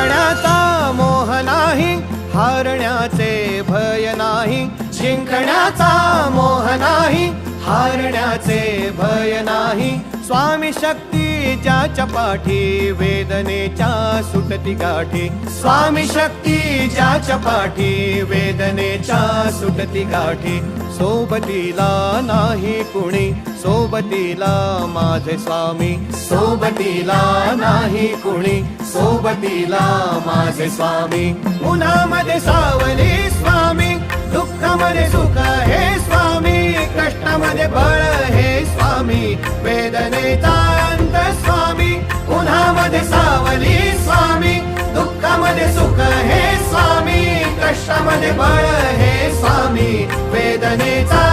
जिंकण्याचा मोह नाही, हारण्याचे भय नाही. जिंकण्याचा मोह नाही, हारण्याचे भय नाही. स्वामी शक्ती ज्याच्या पाठी, वेदनेच्या सुटती गाठी. स्वामी शक्ती ज्याच्या पाठी, वेदनेच्या सुटती गाठी. सोबतीला नाही कुणी, सोबतीला माझे स्वामी. सोबतीला नाही कुणी, सोबतीला माझे स्वामी. उन्हामध्ये सावली स्वामी, दुःखामध्ये सुख हे स्वामी. कष्टामध्ये बळ हे स्वामी, वेदनेचा अंत स्वामी. उन्हामध्ये सावली स्वामी, दुःखामध्ये सुख हे स्वामी. कष्टामध्ये बळ हे स्वामी, वेदनेचा